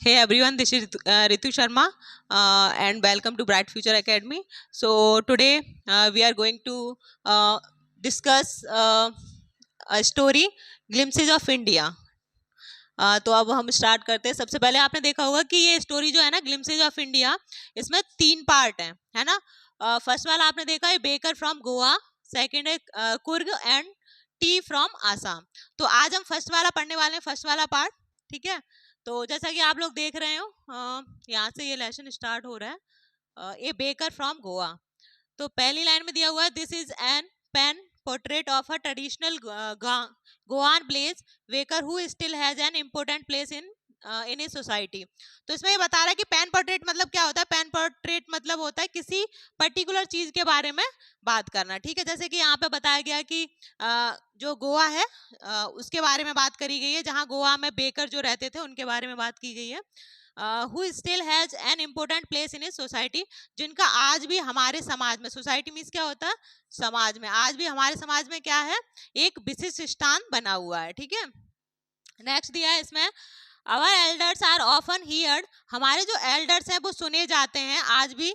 Hey everyone, this is Ritu Sharma and welcome to Bright Future Academy. So today we are going to discuss a story, Glimpses of India. तो अब हम start करते हैं। सबसे पहले आपने देखा होगा कि ये स्टोरी जो है ना, ग्लिम्सेज ऑफ इंडिया, इसमें 3 पार्ट है ना। फर्स्ट वाला आपने देखा है बेकर फ्रॉम गोवा, सेकंड है Coorg and T from Assam. तो आज हम फर्स्ट वाला पढ़ने वाले हैं, फर्स्ट वाला पार्ट। ठीक है, तो जैसा कि आप लोग देख रहे हो, यहाँ से ये लेसन स्टार्ट हो रहा है। A baker from Goa. तो पहली लाइन में दिया हुआ है, this is an pen portrait of a traditional Goan village baker who still has an important place in a society. तो इसमें ये बता रहा है कि पेन पोर्ट्रेट मतलब क्या होता है। पेन पोर्ट्रेट मतलब होता है किसी पर्टिकुलर चीज के बारे में बात करना। ठीक है, जैसे कि यहाँ पे बताया गया कि जो गोवा है उसके बारे में बात करी गई है, जहाँ गोवा में बेकर जो रहते थे उनके बारे में बात की गई है। Who still has an important place in a society, जिनका आज भी हमारे समाज में, सोसाइटी मीन्स क्या होता है, समाज में, आज भी हमारे समाज में क्या है, एक विशिष्ट स्थान बना हुआ है। ठीक है, नेक्स्ट दिया है इसमें, our elders are often heard, हमारे जो एल्डर्स हैं वो सुने जाते हैं आज भी।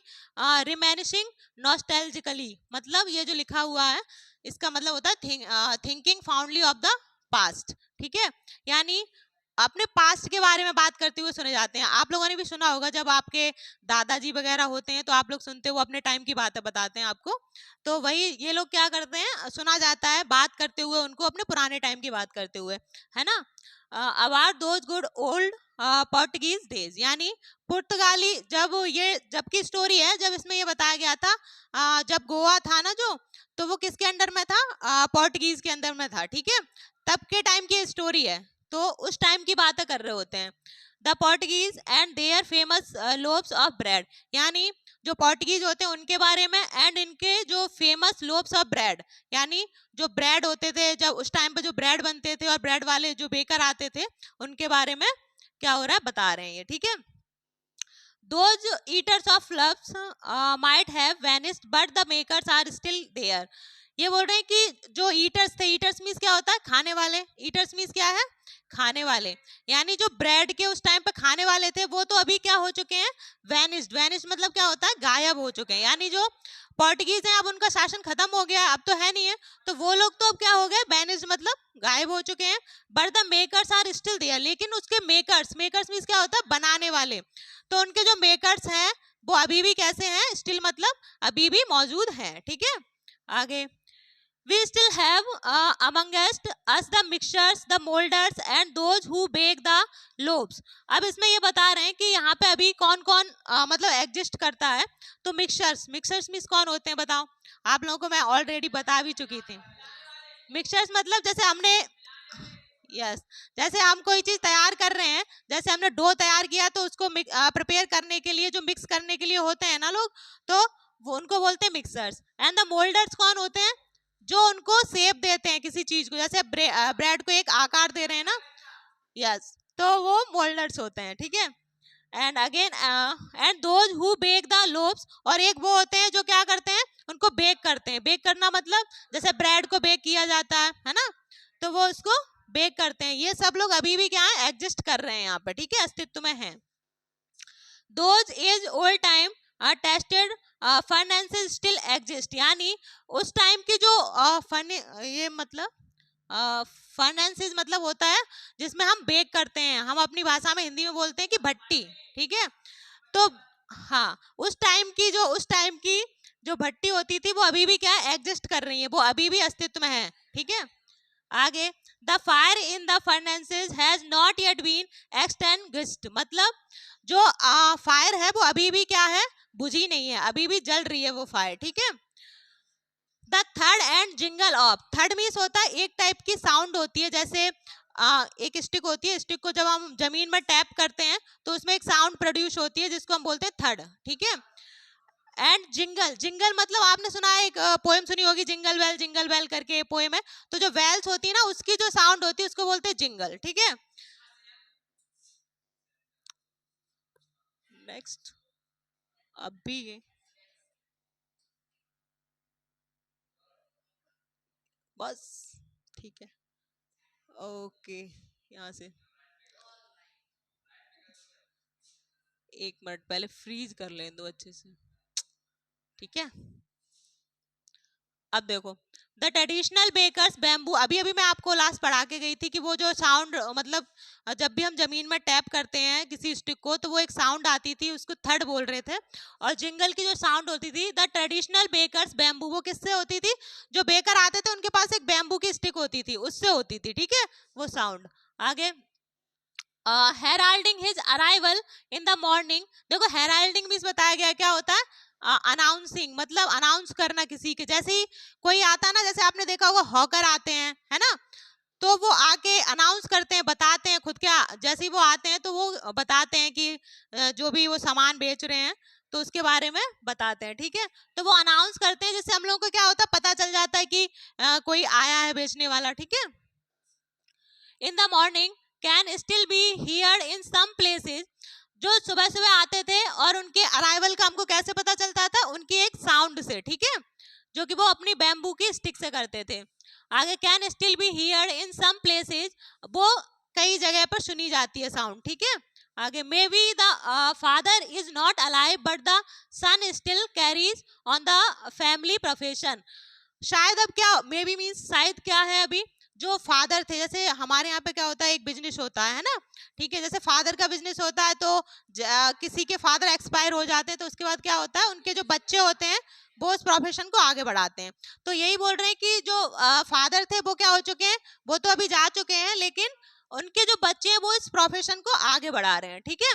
रिमेनिशिंग नॉस्टैल्जिकली, मतलब ये जो लिखा हुआ है इसका मतलब होता है thinking fondly of the past. ठीक है, यानी अपने पास्ट के बारे में बात करते हुए सुने जाते हैं। आप लोगों ने भी सुना होगा, जब आपके दादाजी वगैरह होते हैं तो आप लोग सुनते हो, वो अपने टाइम की बातें बताते हैं आपको। तो वही ये लोग क्या करते हैं, सुना जाता है बात करते हुए उनको, अपने पुराने टाइम की बात करते हुए, है ना। About those good old Portuguese days, यानी पुर्तगाली, जब ये जब की स्टोरी है, जब इसमें ये बताया गया था जब गोवा था ना जो, तो वो किसके अंडर में था, पोर्टुगीज के अंदर में था। ठीक है, तब के टाइम की स्टोरी है, तो उस टाइम की बातें कर रहे होते हैं। The Portuguese and their famous loaves of bread, यानी जो पोर्टुगीज होते हैं उनके बारे में, एंड इनके जो फेमस लोब्स ऑफ ब्रेड, यानी जो ब्रेड होते थे, जब उस टाइम पे जो ब्रेड बनते थे और ब्रेड वाले जो बेकर आते थे, उनके बारे में क्या हो रहा है बता रहे हैं ये। ठीक है, those eaters of loaves might have vanished but the makers are still there। ये बोल रहे हैं कि जो ईटर्स थे, ईटर्स मीन्स क्या होता है, खाने वाले, ईटर्स मीन्स क्या है, खाने वाले, यानी जो ब्रेड के उस टाइम पे खाने वाले थे वो तो अभी क्या हो चुके हैं, वैनिस्ड। वैनिस्ड मतलब क्या होता है, गायब हो चुके हैं, यानी जो पोर्टुगीज हैं अब उनका शासन खत्म हो गया, अब तो है नहीं है, तो वो लोग तो अब क्या हो गए, वैनिस्ड मतलब गायब हो चुके हैं। But the makers are still there, लेकिन उसके मेकर्स, मेकर्स मीन्स क्या होता है, बनाने वाले, तो उनके जो मेकर्स हैं वो अभी भी कैसे हैं, स्टिल मतलब अभी भी मौजूद हैं। ठीक है, आगे, we still have amongst us the mixers, the molders and those who bake the loaves। अब इसमें ये बता रहे हैं कि यहाँ पे अभी कौन कौन मतलब एग्जिस्ट करता है। तो मिक्सर्स, मिक्सर्स मीन्स कौन होते हैं बताओ, आप लोगों को मैं ऑलरेडी बता भी चुकी थी। मिक्सर्स मतलब जैसे हमने, यस, जैसे हम कोई चीज तैयार कर रहे हैं, जैसे हमने डो तैयार किया तो उसको प्रिपेयर करने के लिए, जो मिक्स करने के लिए होते हैं ना लोग, तो वो उनको बोलते हैं मिक्सर्स। एंड द मोल्डर्स कौन होते हैं, जो उनको शेप देते हैं किसी चीज को, जैसे ब्रेड को एक आकार दे रहे हैं ना, यस, तो वो मोल्डर्स होते हैं। ठीक है, and again and those who bake the loaves, और एक वो होते हैं जो क्या करते हैं, उनको बेक करते हैं। बेक करना मतलब जैसे ब्रेड को बेक किया जाता है ना, तो वो उसको बेक करते हैं। ये सब लोग अभी भी क्या है, एग्जिस्ट कर रहे हैं यहाँ पे। ठीक है, अस्तित्व में है। Those age old time tested furnaces still exist, यानी उस टाइम की जो फन, ये मतलब फर्नेसेस मतलब होता है जिसमें हम बेक करते हैं, हम अपनी भाषा में हिंदी में बोलते हैं कि भट्टी। ठीक है, तो हाँ, उस टाइम की जो भट्टी होती थी वो अभी भी क्या एग्जिस्ट कर रही है, वो अभी भी अस्तित्व में है। ठीक है, आगे, the fire in the furnaces has not yet been extinguished, मतलब जो फायर है वो अभी भी क्या है, बुझी नहीं है, अभी भी जल रही है वो फायर। ठीक है, the third and jingle of, third means होता है एक टाइप की साउंड होती है, जैसे एक स्टिक होती है, स्टिक को जब हम जमीन में टैप करते हैं तो उसमें एक साउंड प्रोड्यूस होती है जिसको हम बोलते हैं थर्ड। ठीक है, एंड जिंगल, जिंगल मतलब आपने सुना है, एक पोएम सुनी होगी, जिंगल बेल करके पोएम है, तो जो वेल्स होती है ना उसकी जो साउंड होती है उसको बोलते हैं जिंगल। ठीक है, नेक्स्ट, अभी बस, ठीक है, ओके, यहाँ से एक मिनट पहले फ्रीज कर लें दो अच्छे से, ठीक है। अब देखो, द ट्रेडिशनल बेकर्स बैम्बू, अभी अभी मैं आपको लास्ट पढ़ा के गई थी कि वो जो साउंड, मतलब जब भी हम जमीन में टैप करते हैं किसी स्टिक को तो वो एक साउंड आती थी, उसको थर्ड बोल रहे थे। और जिंगल की जो साउंड होती थी, द ट्रेडिशनल बेकर्स बैम्बू, वो किससे होती थी? जो बेकर आते थे उनके पास एक बैम्बू की स्टिक होती थी, उससे होती थी, ठीक है, वो साउंड। आगे, heralding his arrival in the morning. देखो हेराल्डिंग भी बताया गया क्या होता है? अनाउंसिंग, मतलब अनाउंस करना किसी के, जैसे ही कोई आता ना, जैसे आपने देखा होगा हॉकर आते हैं, है ना, तो वो आके अनाउंस करते हैं, बताते हैं खुद क्या, जैसे ही वो आते हैं तो वो बताते हैं कि जो भी वो सामान बेच रहे हैं तो उसके बारे में बताते हैं, ठीक है। तो वो अनाउंस करते हैं, जिससे हम लोगों को क्या होता है, पता चल जाता है कि कोई आया है बेचने वाला, ठीक है। In the morning can still be heard in some places. जो सुबह सुबह आते थे और उनके अराइवल का हमको कैसे पता चलता था? उनकी एक साउंड से, ठीक है, जो कि वो अपनी बैम्बू की स्टिक से करते थे। आगे, can still be heard in some places, वो कई जगह पर सुनी जाती है साउंड, ठीक है। आगे, may be the father is not alive but the son still carries on the family profession. शायद अब क्या, मे बी मीन्स शायद क्या है, अभी जो फादर थे, जैसे हमारे यहाँ पे क्या होता है, एक बिजनेस होता है ना, ठीक है, जैसे फादर का बिजनेस होता है तो किसी के फादर एक्सपायर हो जाते हैं तो उसके बाद क्या होता है, उनके जो बच्चे होते हैं वो उस प्रोफेशन को आगे बढ़ाते हैं। तो यही बोल रहे हैं कि जो फादर थे वो क्या हो चुके हैं, वो तो अभी जा चुके हैं, लेकिन उनके जो बच्चे हैं वो इस प्रोफेशन को आगे बढ़ा रहे हैं, ठीक है।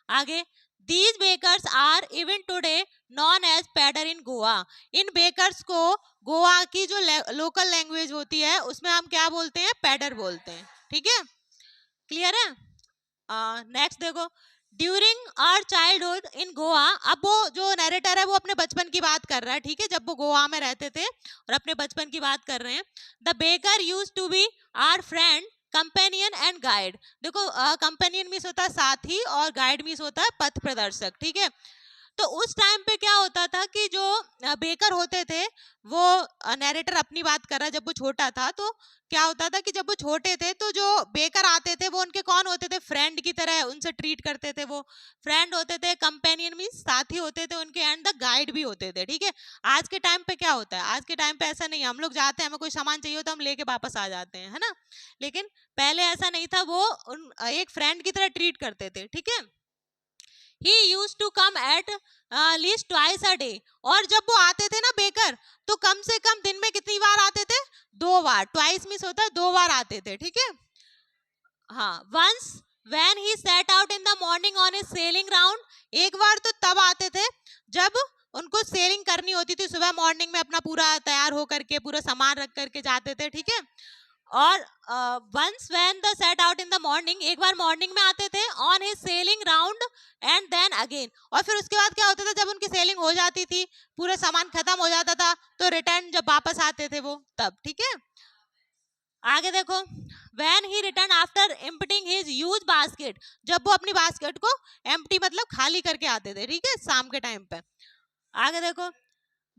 आगे, these bakers are even today known as pader in Goa. इन बेकर्स को गोवा की जो लोकल लैंग्वेज होती है उसमें हम क्या बोलते हैं? पैडर बोलते हैं, ठीक है, क्लियर है। नेक्स्ट देखो, during our childhood in Goa. अब वो जो नरेटर है वो अपने बचपन की बात कर रहा है, ठीक है, जब वो गोवा में रहते थे और अपने बचपन की बात कर रहे हैं। The baker used to be our friend, companion and guide. देखो कंपेनियन मीन्स होता है साथी और गाइड मीन्स होता है पथ प्रदर्शक, ठीक है। तो उस टाइम पे क्या होता था कि जो बेकर होते थे, वो नैरेटर अपनी बात कर रहा है, जब वो छोटा था तो क्या होता था कि जब वो छोटे थे तो जो बेकर आते थे वो उनके कौन होते थे? फ्रेंड की तरह उनसे ट्रीट करते थे, वो फ्रेंड होते थे, कंपेनियन मींस साथी होते थे उनके, एंड द गाइड भी होते थे, ठीक है। आज के टाइम पे क्या होता है? आज के टाइम पे ऐसा नहीं है, हम लोग जाते हैं, हमें कोई सामान चाहिए होता है, हम लेके वापस आ जाते हैं, है ना। लेकिन पहले ऐसा नहीं था, वो एक फ्रेंड की तरह ट्रीट करते थे, ठीक है। He used to come at least twice a day. और जब वो आते थे ना बेकर, तो कम से कम दिन में कितनी बार आते थे? 2 बार। ट्वाइस मीन्स होता है 2 बार आते थे, ठीक है। हाँ, once when he set out in the morning on his selling round. एक बार तो तब आते थे जब उनको सेलिंग करनी होती थी, सुबह मॉर्निंग में अपना पूरा तैयार होकर के पूरा सामान रख करके जाते थे, ठीक है। और once when the set out in the morning, एक बार मॉर्निंग में आते थे on his selling round and then again. और फिर उसके बाद क्या होता था, जब उनकी सेलिंग हो जाती थी, पूरा सामान खत्म हो जाता था, तो रिटर्न जब वापस आते थे वो तब, ठीक है। आगे देखो, when he return after emptying his huge basket. जब वो अपनी बास्केट को एम्प्टी मतलब खाली करके आते थे, ठीक है, शाम के टाइम पे। आगे देखो,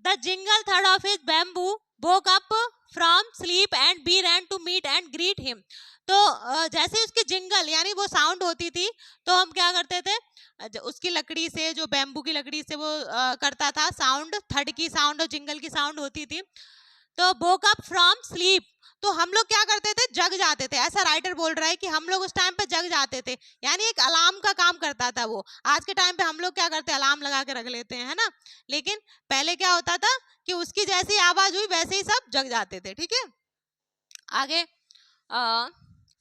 the jingle third of his bamboo woke up from sleep and bee ran to meet and greet him। तो जैसे उसकी जिंगल यानी वो साउंड होती थी, तो हम क्या करते थे, उसकी लकड़ी से, जो बैम्बू की लकड़ी से वो करता था साउंड, थर्ड की साउंड और जिंगल की साउंड होती थी। तो woke up from sleep, तो हम लोग क्या करते थे? जग जाते थे। ऐसा राइटर बोल रहा है कि हम लोग उस टाइम पे जग जाते थे, यानी एक अलार्म का काम करता था वो। आज के टाइम पे हम लोग क्या करते हैं? अलार्म लगा के रख लेते हैं, है ना। लेकिन पहले क्या होता था कि उसकी जैसी आवाज हुई वैसे ही सब जग जाते थे, ठीक है। आगे,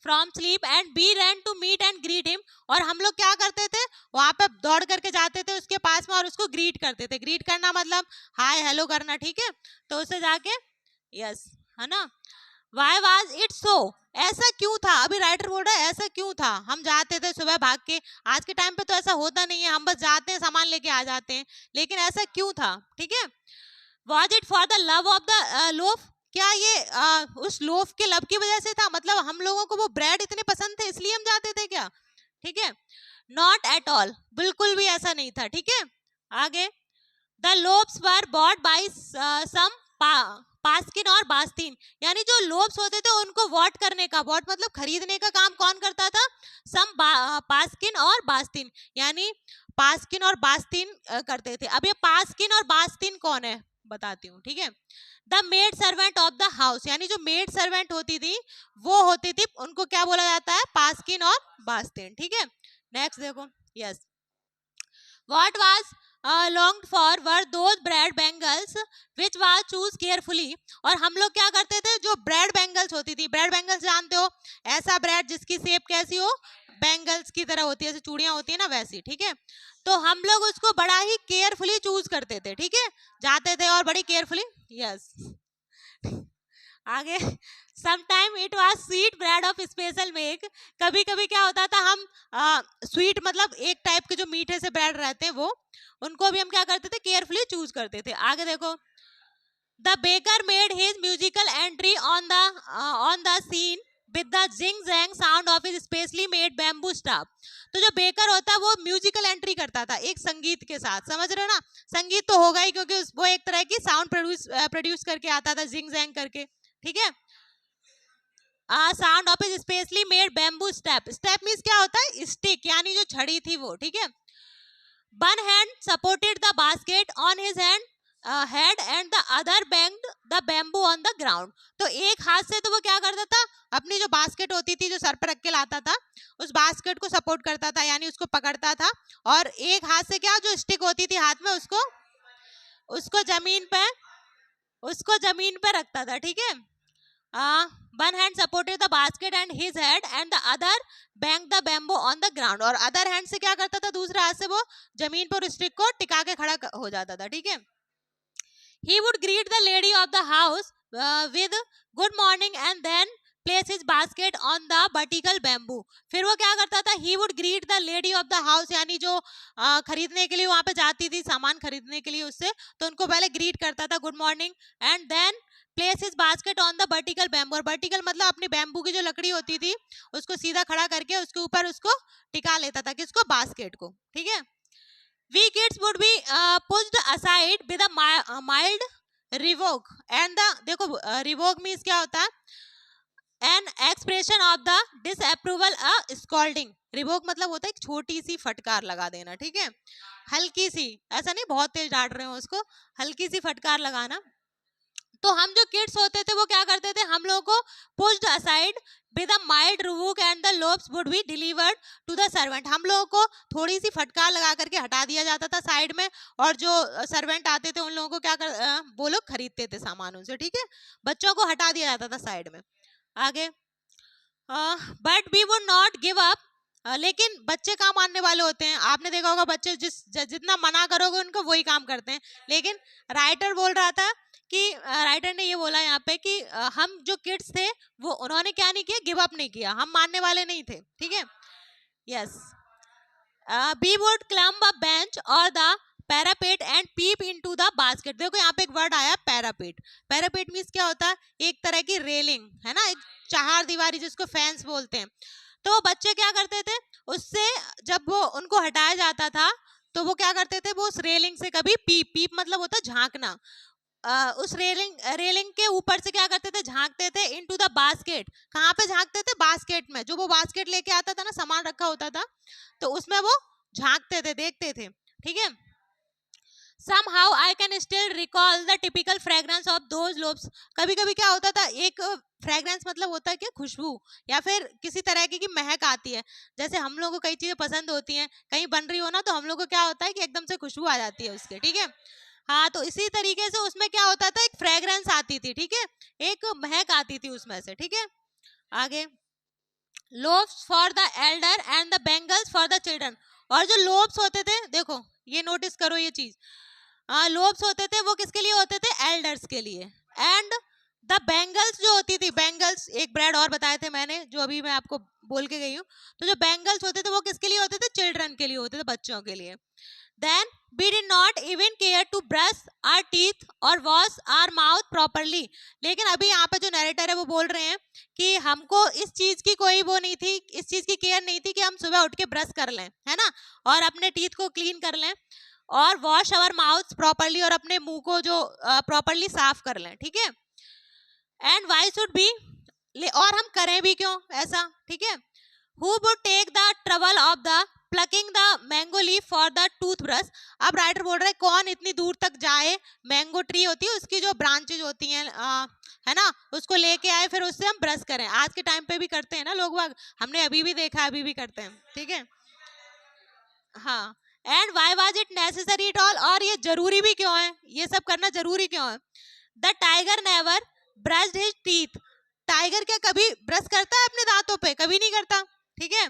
from sleep and be ran to meet and greet him. और हम लोग क्या करते थे? वहां पे दौड़ करके जाते थे उसके पास में और उसको ग्रीट करते थे। ग्रीट करना मतलब हाय हेलो करना, ठीक है। तो उससे जाके यस, है ना। वाई वाज इट सो, ऐसा क्यों था? अभी राइटर बोल रहा है ऐसा क्यों था, हम जाते थे सुबह भाग के। आज के टाइम पे तो ऐसा होता नहीं है, हम बस जाते हैं सामान लेके आ जाते हैं, लेकिन ऐसा क्यों था, ठीक है। Was it for the love of the loaf, क्या ये उस लोफ के लव की वजह से था? मतलब हम लोगों को वो ब्रेड इतने पसंद थे इसलिए हम जाते थे क्या? ठीक है, नॉट एट ऑल, बिल्कुल भी ऐसा नहीं था, ठीक है। आगे, the loaves were bought by some पास्किन और बास्तीन, यानी जो लोब्स होते थे उनको वॉट करने का, वॉट मतलब खरीदने का काम कौन करता था? सम पास्किन और बास्तीन, यानी पास्किन और बास्तिन करते थे। अब ये पास्किन और बास्तिन कौन है बताती हूँ, ठीक है। The maid servant of the house, यानी जो मेड सर्वेंट होती थी वो होती थी, उनको क्या बोला जाता है, पास्किन और बास्तिन, ठीक है। नेक्स्ट देखो, yes, what was longed for were those bread bangles which was choose carefully. और हम लोग क्या करते थे, जो ब्रेड बैंगल्स होती थी, ब्रेड बैंगल्स जानते हो, ऐसा ब्रेड जिसकी शेप कैसी हो, बैंगल्स की तरह होती है, जैसे चूड़ियां होती है ना वैसी, ठीक है। तो हम लोग उसको बड़ा ही केयरफुली चूज करते थे, ठीक है, जाते थे और बड़ी केयरफुली, यस। आगे, sometime it was sweet bread of special make, कभी कभी क्या होता था, हम स्वीट मतलब एक टाइप के जो मीठे से ब्रेड रहते हैं वो, उनको भी हम क्या करते थे, केयरफुली चूज करते थे। आगे देखो, the baker made his musical entry on the scene with the jing jang sound of his specially made bamboo staff. तो जो बेकर होता है वो म्यूजिकल एंट्री करता था एक संगीत के साथ, समझ रहे हो ना, संगीत तो होगा ही क्योंकि वो एक तरह की साउंड प्रोड्यूस करके आता था, जिंग जैंग करके, ठीक है। Sound of his specially made bamboo step, step means क्या होता है, स्टिक, यानी जो छड़ी थी वो, ठीक है। One hand supported the basket on his head and the other banged the bamboo on the ground. तो एक हाथ से तो वो क्या करता था, अपनी जो बास्केट होती थी जो सर पर रख के लाता था, उस बास्केट को सपोर्ट करता था, यानी उसको पकड़ता था, और एक हाथ से क्या, जो स्टिक होती थी हाथ में, उसको उसको जमीन पे रखता था, ठीक है। One hand supported the basket and his head and the other banged the bamboo on the ground। और अदर हैंड से क्या करता था, दूसरे हाथ से वो जमीन पर स्टिक को टिका के खड़ा हो जाता था, ठीक है। He would greet the lady of the house with good morning and then place his basket on the vertical bamboo। फिर वो क्या करता था, he would greet the lady of the house, यानी जो खरीदने के लिए वहां पे जाती थी, सामान खरीदने के लिए उससे, तो उनको पहले ग्रीट करता था, good morning, and then place his basket on the vertical bamboo. और वर्टिकल मतलब अपनी बैम्बू की जो लकड़ी होती थी उसको सीधा खड़ा करके उसके ऊपर उसको टिका लेता था, किसको, बास्केट को, ठीक है। We kids would be pushed aside with a mild revoke and the, देखो revoke means क्या होता है, an expression of the disapproval, a scolding। revoke मतलब होता है एक छोटी सी फटकार लगा देना, ठीक है, हल्की सी, ऐसा नहीं बहुत तेज डांट रहे हो उसको, हल्की सी फटकार लगाना। तो हम जो किड्स होते थे वो क्या करते थे, हम लोगों को pushed aside with a mild rebuke and the loaves would be delivered to the servant. हम लोगों को थोड़ी सी फटकार लगा करके हटा दिया जाता था साइड में, और जो सर्वेंट आते थे उन लोगों को क्या वो लोग खरीदते थे सामान उनसे, ठीक है, बच्चों को हटा दिया जाता था साइड में। आगे, but we would not give up, लेकिन बच्चे काम आने वाले होते हैं, आपने देखा होगा बच्चे जितना मना करोगे उनको वही काम करते हैं। लेकिन राइटर बोल रहा था कि राइटर ने ये बोला यहाँ पे कि हम जो किड्स थे वो उन्होंने क्या नहीं किया, गिव अप नहीं किया, हम मानने वाले नहीं थे, ठीक है, yes. We would climb a bench और the parapet and peep into the basket. देखो यहाँ पे एक वर्ड आया पैरापेट, पैरापेट मींस क्या होता है, एक तरह की रेलिंग है ना, एक चार दीवारी जिसको फेंस बोलते हैं। तो बच्चे क्या करते थे, उससे जब वो उनको हटाया जाता था तो वो क्या करते थे, वो उस रेलिंग से कभी पीप, पीप मतलब होता है झांकना, उस रेलिंग के ऊपर से क्या करते थे, झांकते थे इनटू द बास्केट। कहाँ पे झांकते थे, बास्केट में, जो वो बास्केट लेके आता था ना, सामान रखा होता था, तो उसमें वो झांकते थे, देखते थे, ठीक है। Somehow I can still recall the typical fragrance of those lobes। कभी कभी क्या होता था, एक फ्रेग्रेंस मतलब होता है कि खुशबू या फिर किसी तरह की महक आती है, जैसे हम लोगों को कई चीजें पसंद होती हैं, कहीं बन रही हो ना, तो हम लोग को क्या होता है कि एकदम से खुशबू आ जाती है उसके, ठीक है। हाँ, तो इसी तरीके से उसमें क्या होता था, एक फ्रेग्रेंस आती थी, ठीक है, एक महक आती थी उसमें से, ठीक है। आगे, lobes for the Elder and the bangles for the children. और जो लोब्स होते थे, देखो ये नोटिस करो ये चीज, लोब्स होते थे वो किसके लिए होते थे, एल्डर्स के लिए, एंड द बैंगल्स जो होती थी, बैंगल्स एक ब्रेड और बताए थे मैंने जो अभी मैं आपको बोल के गई हूँ, तो जो बैंगल्स होते थे वो किसके लिए होते थे, चिल्ड्रन के लिए होते थे, बच्चों के लिए। Then we did not even care to brush our teeth or wash our mouth properly। लेकिन अभी यहाँ पे जो नरेटर है वो बोल रहे हैं कि हमको इस चीज की कोई वो नहीं थी, इस चीज की केयर नहीं थी कि हम सुबह उठ के ब्रश कर लें, है ना, और अपने टीथ को क्लीन कर लें, और वॉश आवर माउथ प्रॉपरली, और अपने मुंह को जो प्रॉपरली साफ कर लें, ठीक है। एंड वाई शुड बी, और हम करें भी क्यों ऐसा, ठीक है। Who would take the trouble of the plucking the mango leaf for the tooth brush. अब राइटर बोल रहा है कौन इतनी दूर तक जाए, मैंगो ट्री होती है उसकी जो ब्रांचेज होती हैं है ना, उसको लेके आए, फिर उससे हम ब्रश करें। आज के टाइम पे भी करते हैं ना लोग बाग, हमने अभी भी देखा है, अभी भी करते हैं, ठीक है। हाँ, and why was it necessary it all, और ये जरूरी भी क्यों है, ये सब करना जरूरी क्यों है। The tiger never brushed his teeth, tiger क्या कभी ब्रश करता है अपने दांतों पे, कभी नहीं करता, ठीक है।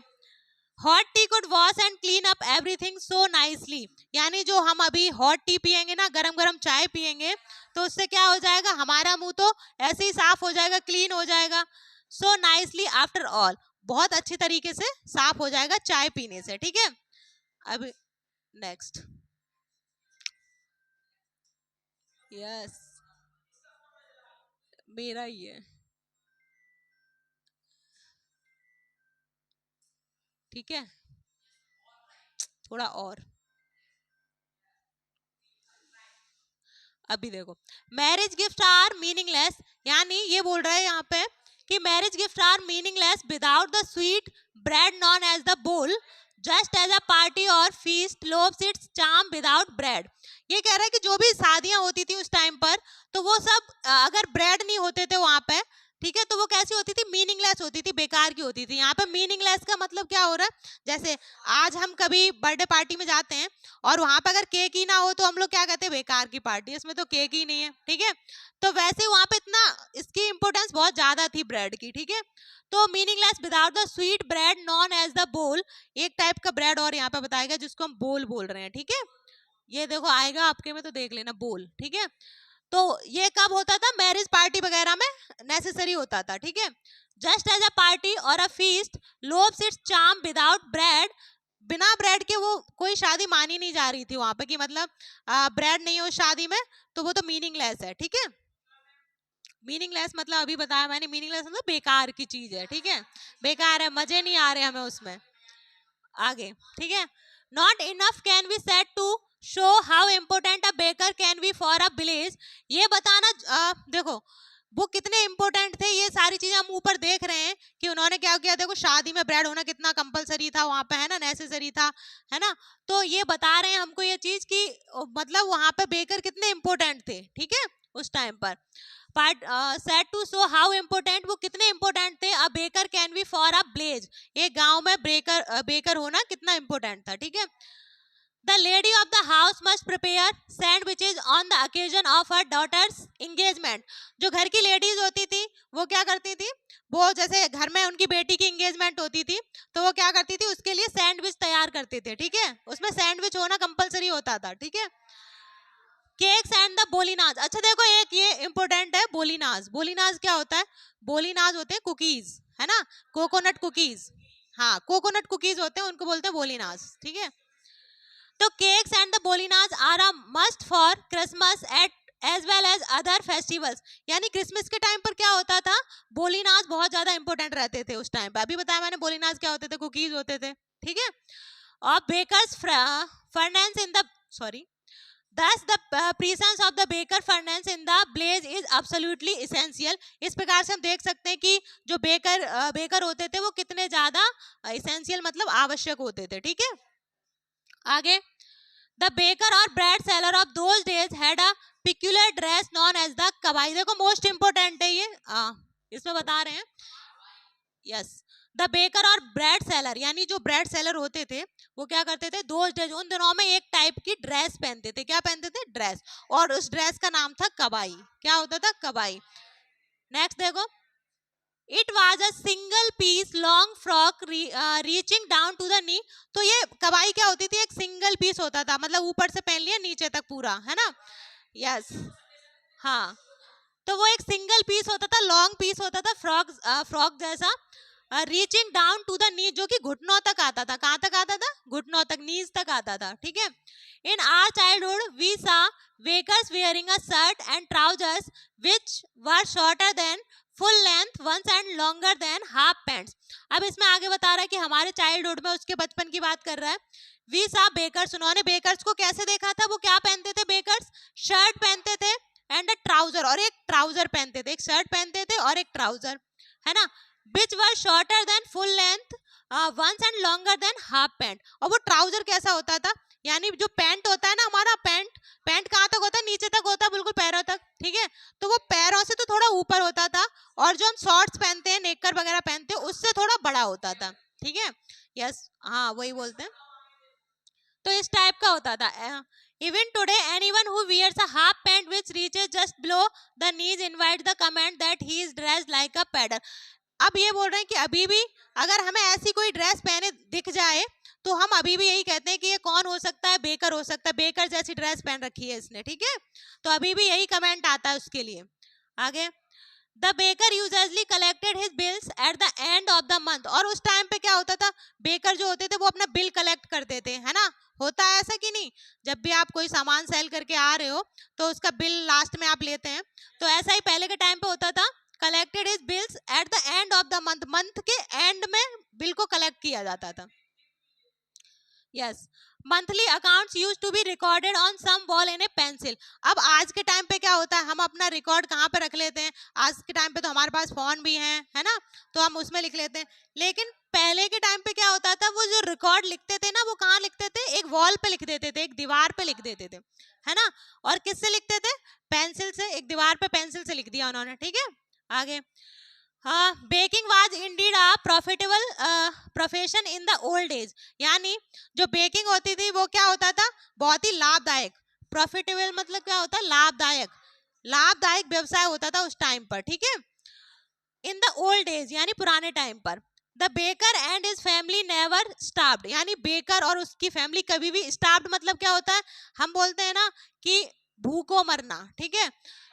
Hot T could wash and clean up everything so nicely, यानी जो हम अभी हॉट टी पियेंगे ना, गरम गरम चाय पियेंगे, तो उससे क्या हो जाएगा, हमारा मुंह तो ऐसे ही साफ हो जाएगा, क्लीन हो जाएगा। सो नाइसली आफ्टर ऑल, बहुत अच्छी तरीके से साफ हो जाएगा चाय पीने से, ठीक है। अब नेक्स्ट, यस मेरा ही है, ठीक है, थोड़ा और। अभी देखो, मैरिज गिफ्ट आर मीनिंगलेस, यानी ये बोल रहा है यहाँ पे कि marriage gift are meaningless without the sweet bread known as the bol, just as a party or feast loves its charm without bread. ये कह रहा है कि जो भी शादियां होती थी उस टाइम पर, तो वो सब अगर ब्रेड नहीं होते थे वहां पे, ठीक है, तो वो कैसी होती थी, मीनिंगलेस होती थी, बेकार की होती थी। यहाँ पे मीनिंगलेस का मतलब क्या हो रहा है, जैसे आज हम कभी बर्थडे पार्टी में जाते हैं और वहां पे अगर केक ही ना हो तो हम लोग क्या कहते हैं, बेकार की पार्टी, इसमें तो केक ही नहीं है, ठीक है। तो वैसे वहां पे इतना इसकी इंपॉर्टेंस बहुत ज्यादा थी ब्रेड की, ठीक है। तो meaningless without the sweet bread known as the bol, एक टाइप का ब्रेड और यहाँ पे बताएगा जिसको हम बोल बोल रहे हैं, ठीक है। ये देखो आएगा आपके में, तो देख लेना बोल, ठीक है। तो ये कब होता था, मैरिज पार्टी वगैरह में नेसेसरी होता था, ठीक है। जस्ट एज अ पार्टी और अ feast loves its charm without bread, बिना ब्रेड के वो कोई शादी मानी नहीं जा रही थी वहां पे, कि मतलब ब्रेड नहीं हो शादी में तो वो तो मीनिंगलेस है, ठीक है। मीनिंगलेस मतलब अभी बताया मैंने, मीनिंगलेस मतलब बेकार की चीज है, ठीक है, बेकार है, मजे नहीं आ रहे हमें उसमें। आगे, ठीक है। Not enough can be said to show how important a baker can be for a village, ये बताना देखो वो कितने इंपॉर्टेंट थे, ये सारी चीजें हम ऊपर देख रहे हैं कि उन्होंने क्या किया, देखो शादी में ब्रेड होना कितना कंपलसरी था वहां पे, है ना, नेसेसरी था, है ना। तो ये बता रहे हैं हमको ये चीज कि मतलब वहां पे बेकर कितने इंपॉर्टेंट थे, ठीक है, उस टाइम पर। Part said to show how important, वो कितने इंपॉर्टेंट थे, a baker can be for a blaze, एक गांव में बेकर होना कितना इंपॉर्टेंट था, ठीक है। The lady of the house must prepare sandwiches on the occasion of her daughter's engagement, जो घर की लेडीज होती थी वो क्या करती थी, वो जैसे घर में उनकी बेटी की एंगेजमेंट होती थी तो वो क्या करती थी, उसके लिए सैंडविच तैयार करते थे, ठीक है, उसमें सैंडविच होना कंपलसरी होता था, ठीक है। केक्स एंड द बोलीनाज, अच्छा देखो एक ये इंपॉर्टेंट है, बोलीनाज, बोलीनाज क्या होता है, बोलीनाज होते हैं कुकीज, है ना, कोकोनट कुकीज, हाँ कोकोनट कुकीज होते हैं, उनको बोलते हैं बोलीनाज, ठीक है। तो cakes and the bolinhas are a must for Christmas at as well as other festivals, यानी क्रिसमस के टाइम पर क्या होता था, बोलीनाज बहुत ज्यादा इंपॉर्टेंट रहते थे उस टाइम पर, अभी बताया मैंने बोलीनाज क्या होते थे, कुकीज होते थे, ठीक है। और bakers furnace in the sorry, thus the presence of the baker furnace in the blaze is absolutely essential, इस प्रकार से हम देख सकते हैं कि जो बेकर होते थे वो कितने ज्यादा इसेंशियल मतलब आवश्यक होते थे, ठीक है। आगे, द बेकर और bread seller of those days had a peculiar dress known as the kabai, देखो मोस्ट इंपोर्टेंट है ये, इसमें बता रहे हैं, यस। द बेकर और ब्रेड सेलर, यानी जो ब्रेड सेलर होते थे वो क्या करते थे, दो उन दिनों में एक टाइप की ड्रेस पहनते थे, क्या पहनते थे, ड्रेस, और उस ड्रेस का नाम था कबाई, क्या होता था, कबाई। नेक्स्ट देखो, it was a single piece long frock reaching down to the knee, तो ये कबाई क्या होती थी, एक सिंगल पीस होता था, मतलब ऊपर से पहन लिया नीचे तक पूरा, है ना, यस, हाँ। तो वो एक सिंगल पीस होता था, लॉन्ग पीस होता था, फ्रॉक जैसा, reaching down to the knee, जो कि घुटनों तक आता था, कहाँ तक आता था, घुटनों तक, नीज तक आता था, ठीक है। In our childhood we saw bakers wearing a shirt and trousers which were shorter than full length ones and longer than half pants. अब इसमें आगे बता रहा है कि हमारे चाइल्डहुड में, उसके बचपन की बात कर रहा है, वी सा बेकर्स, उन्होंने बेकर्स को कैसे देखा था, वो क्या पहनते थे बेकर्स, शर्ट पहनते थे एंड अ ट्राउजर, और एक ट्राउजर पहनते थे, एक शर्ट पहनते थे और एक ट्राउजर, है ना, which were shorter than full length ones and longer than half pant. और वो ट्राउजर कैसा होता था, यानी जो पैंट होता है ना हमारा, पैंट कहाँ तक होता है, नीचे तक होता है, बिल्कुल पैरों तक, ठीक है। तो वो पैरों से तो थोड़ा ऊपर होता था, और जो हम शॉर्ट्स पहनते हैं, नेकर वगैरह पहनते हैं, उससे थोड़ा बड़ा होता था, ठीक है। यस, हाँ वही बोलते हैं। तो इस टाइप का होता था। Even today anyone who wears a half pant which reaches just below the knees invite the comment that he is dressed like a pader. अब ये बोल रहे हैं कि अभी भी अगर हमें ऐसी कोई ड्रेस पहने दिख जाए, तो हम अभी भी यही कहते हैं कि ये कौन हो सकता है, बेकर हो सकता है, बेकर जैसी ड्रेस पहन रखी है इसने, ठीक है। तो अभी भी यही कमेंट आता है उसके लिए। आगे, the baker usually collected his bills at the end of the month. और उस टाइम पे क्या होता था, बेकर जो होते थे वो अपना बिल कलेक्ट करते थे, है ना। होता है ऐसा कि नहीं, जब भी आप कोई सामान सेल करके आ रहे हो तो उसका बिल लास्ट में आप लेते हैं। तो ऐसा ही पहले के टाइम पे होता था, collected his bills at the end of the month, month के एंड में बिल को कलेक्ट किया जाता था। Yes, monthly accounts used to be recorded on some wall in a pencil. अब आज के टाइम पे क्या होता है, हम अपना रिकॉर्ड कहाँ पे रख लेते हैं, आज के टाइम पे तो हमारे पास फोन भी है ना, तो हम उसमें लिख लेते हैं। लेकिन पहले के टाइम पे क्या होता था, वो जो रिकॉर्ड लिखते थे ना, वो कहाँ लिखते थे, एक वॉल पे लिख देते थे, एक दीवार पे लिख देते थे, है ना। और किससे लिखते थे, पेंसिल से, एक दीवार पे पेंसिल से लिख दिया उन्होंने, ठीक है। आगे, हाँ, baking was indeed a profitable profession in the old age. यानी जो बेकिंग होती थी वो क्या होता था, बहुत ही लाभदायक। प्रॉफिटेबल मतलब क्या होता है, लाभदायक, लाभदायक व्यवसाय होता था उस टाइम पर, ठीक है। इन द ओल्ड एज यानी पुराने टाइम पर। The baker and his family never starved, यानी बेकर और उसकी फैमिली कभी भी, स्टार्व्ड मतलब क्या होता है, हम बोलते हैं ना कि भूखों मरना, ठीक है।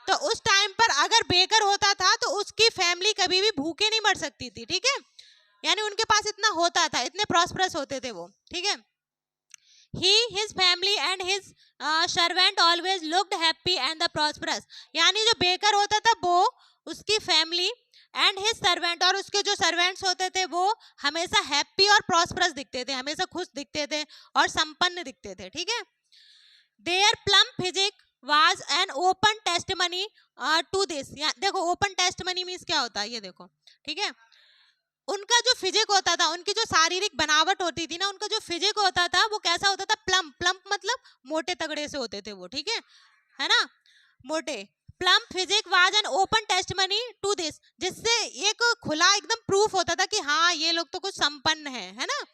तो उस टाइम पर अगर बेकर होता था तो उसकी फैमिली कभी भी भूखे नहीं मर सकती थी, ठीक है। यानी उनके पास इतना होता था, इतने प्रॉस्परस होते थे वो, ठीक है। He, his family and his servant always looked happy and the prosperous. यानी जो बेकर होता था वो, उसकी फैमिली एंड हिज सर्वेंट, और उसके जो सर्वेंट्स होते थे वो हमेशा हैप्पी और प्रॉस्परस दिखते थे, हमेशा खुश दिखते थे और संपन्न दिखते थे, ठीक है। Their plump physique was an open testimony to this. देखो ओपन टेस्टमनी मीन्स क्या होता है, ये देखो, ठीक है। उनका जो फिजिक होता था, उनकी जो शारीरिक बनावट होती थी ना, उनका जो फिजिक होता था वो कैसा होता था, प्लम, प्लम मतलब मोटे तगड़े से होते थे वो, ठीक है ना, मोटे। Plump physique was an open testimony to this, जिससे एक खुला एकदम प्रूफ होता था कि हाँ ये लोग तो कुछ संपन्न है ना।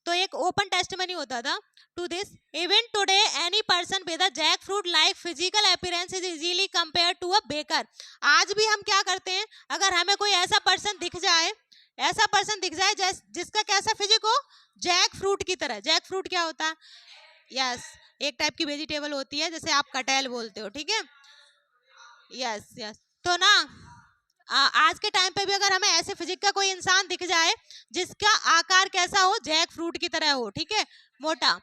तो एक ओपन टेस्टमनी होता था to this. Even today any person with a jack fruit like physical appearance is easily compare to a baker. आज भी हम क्या करते हैं, अगर हमें कोई ऐसा पर्सन दिख जाए, जिसका कैसा फिजिक हो, जैक फ्रूट की तरह। जैक फ्रूट क्या होता है, यस, एक टाइप की वेजिटेबल होती है, जैसे आप कटहल बोलते हो, ठीक है। यस यस, तो ना आज के टाइम पे भी अगर हमें ऐसे फिजिक का कोई इंसान दिख जाए जिसका आकार कैसा हो, जैक फ्रूट की तरह हो, ठीक है, मोटा,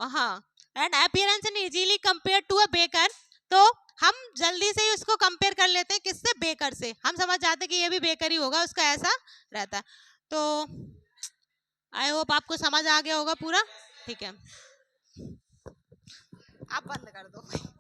हाँ, and appearance in easily compare to a baker, तो हम जल्दी से ही उसको कंपेयर कर लेते हैं, किससे, बेकर से। हम समझ जाते हैं कि ये भी बेकर ही होगा, उसका ऐसा रहता है। तो आई होप आपको समझ आ गया होगा पूरा, ठीक है। आप बंद कर दो।